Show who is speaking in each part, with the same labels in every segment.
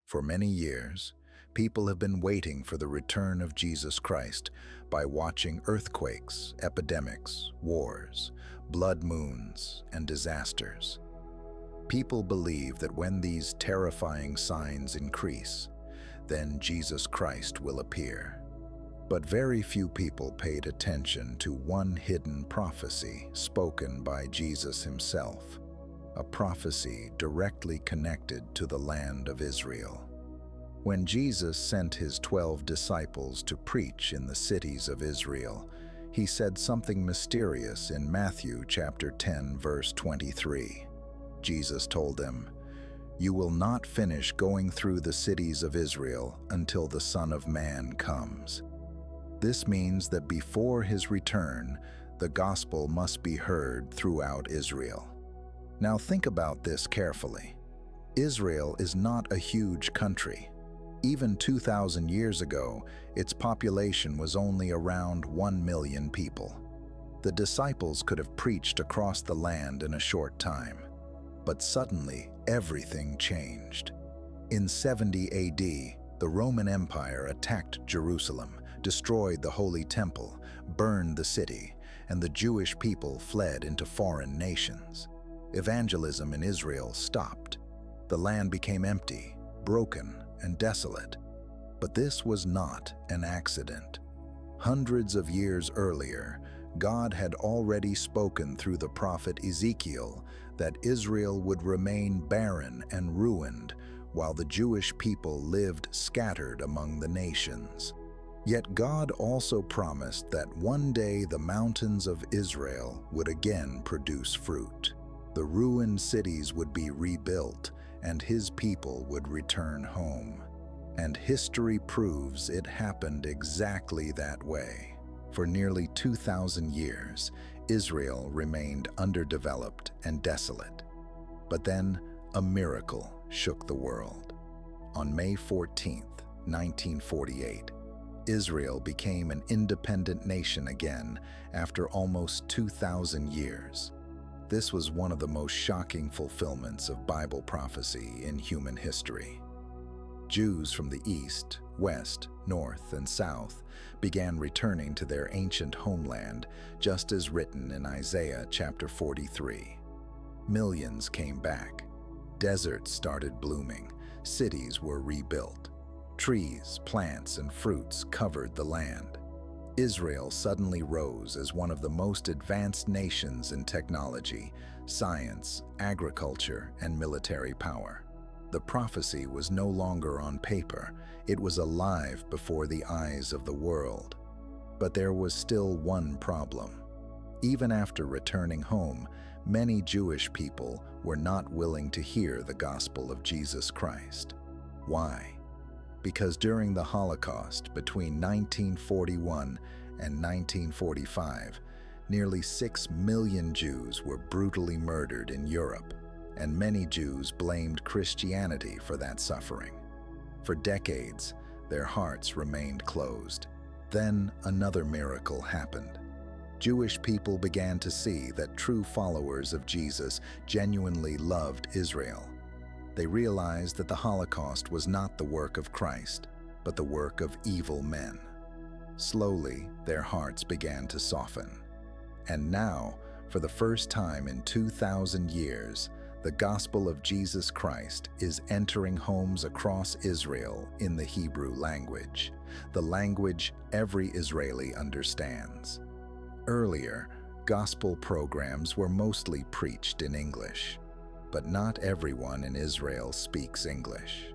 Speaker 1: For many years, people have been waiting for the return of Jesus Christ by watching earthquakes, epidemics, wars, blood moons, and disasters. People believe that when these terrifying signs increase, then Jesus Christ will appear. But very few people paid attention to one hidden prophecy spoken by Jesus himself, a prophecy directly connected to the land of Israel. When Jesus sent his 12 disciples to preach in the cities of Israel, he said something mysterious in Matthew chapter 10, verse 23. Jesus told them, "You will not finish going through the cities of Israel until the Son of Man comes." This means that before his return, the gospel must be heard throughout Israel. Now think about this carefully. Israel is not a huge country. Even 2,000 years ago, its population was only around 1 million people. The disciples could have preached across the land in a short time. But suddenly, everything changed. In 70 AD, the Roman Empire attacked Jerusalem, destroyed the Holy Temple, burned the city, and the Jewish people fled into foreign nations. Evangelism in Israel stopped. The land became empty, broken, and desolate. But this was not an accident. Hundreds of years earlier, God had already spoken through the prophet Ezekiel that Israel would remain barren and ruined while the Jewish people lived scattered among the nations. Yet God also promised that one day the mountains of Israel would again produce fruit. The ruined cities would be rebuilt, and his people would return home. And history proves it happened exactly that way. For nearly 2,000 years, Israel remained underdeveloped and desolate. But then, a miracle shook the world. On May 14, 1948, Israel became an independent nation again after almost 2,000 years. This was one of the most shocking fulfillments of Bible prophecy in human history. Jews from the east, west, north, and south began returning to their ancient homeland, just as written in Isaiah chapter 43. Millions came back. Deserts started blooming. Cities were rebuilt. Trees, plants, and fruits covered the land. Israel suddenly rose as one of the most advanced nations in technology, science, agriculture, and military power. The prophecy was no longer on paper, it was alive before the eyes of the world. But there was still one problem. Even after returning home, many Jewish people were not willing to hear the gospel of Jesus Christ. Why? Because during the Holocaust between 1941 and 1945, nearly 6 million Jews were brutally murdered in Europe, and many Jews blamed Christianity for that suffering. For decades, their hearts remained closed. Then another miracle happened. Jewish people began to see that true followers of Jesus genuinely loved Israel. They realized that the Holocaust was not the work of Christ, but the work of evil men. Slowly, their hearts began to soften. And now, for the first time in 2,000 years, the gospel of Jesus Christ is entering homes across Israel in the Hebrew language, the language every Israeli understands. Earlier, gospel programs were mostly preached in English. But not everyone in Israel speaks English.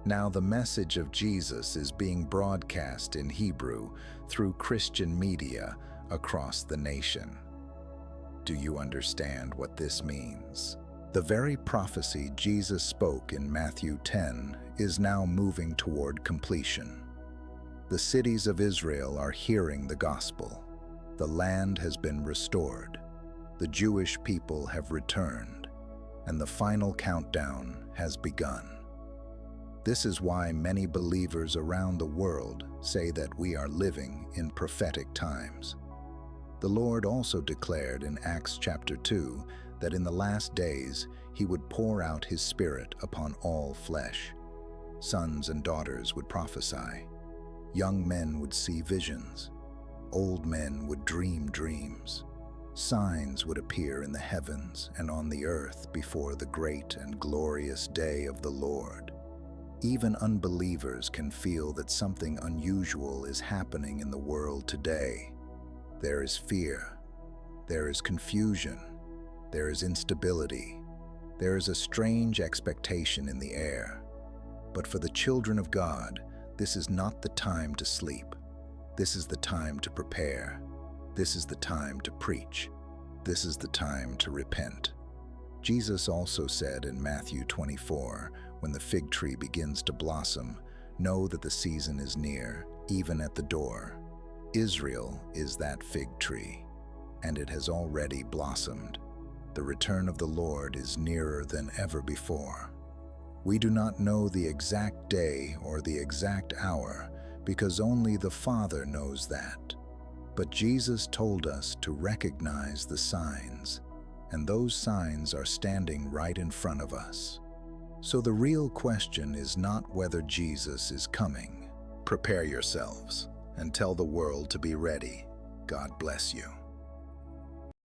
Speaker 1: Now the message of Jesus is being broadcast in Hebrew through Christian media across the nation. Do you understand what this means? The very prophecy Jesus spoke in Matthew 10 is now moving toward completion. The cities of Israel are hearing the gospel. The land has been restored. The Jewish people have returned. And the final countdown has begun. This is why many believers around the world say that we are living in prophetic times. The Lord also declared in Acts chapter 2 that in the last days he would pour out his Spirit upon all flesh. Sons and daughters would prophesy. Young men would see visions. Old men would dream dreams. Signs would appear in the heavens and on the earth before the great and glorious day of the Lord. Even unbelievers can feel that something unusual is happening in the world today. There is fear. There is confusion. There is instability. There is a strange expectation in the air. But for the children of God, this is not the time to sleep. This is the time to prepare. This is the time to preach. This is the time to repent. Jesus also said in Matthew 24, when the fig tree begins to blossom, know that the season is near, even at the door. Israel is that fig tree, and it has already blossomed. The return of the Lord is nearer than ever before. We do not know the exact day or the exact hour, because only the Father knows that. But Jesus told us to recognize the signs, and those signs are standing right in front of us. So the real question is not whether Jesus is coming. Prepare yourselves and tell the world to be ready. God bless you.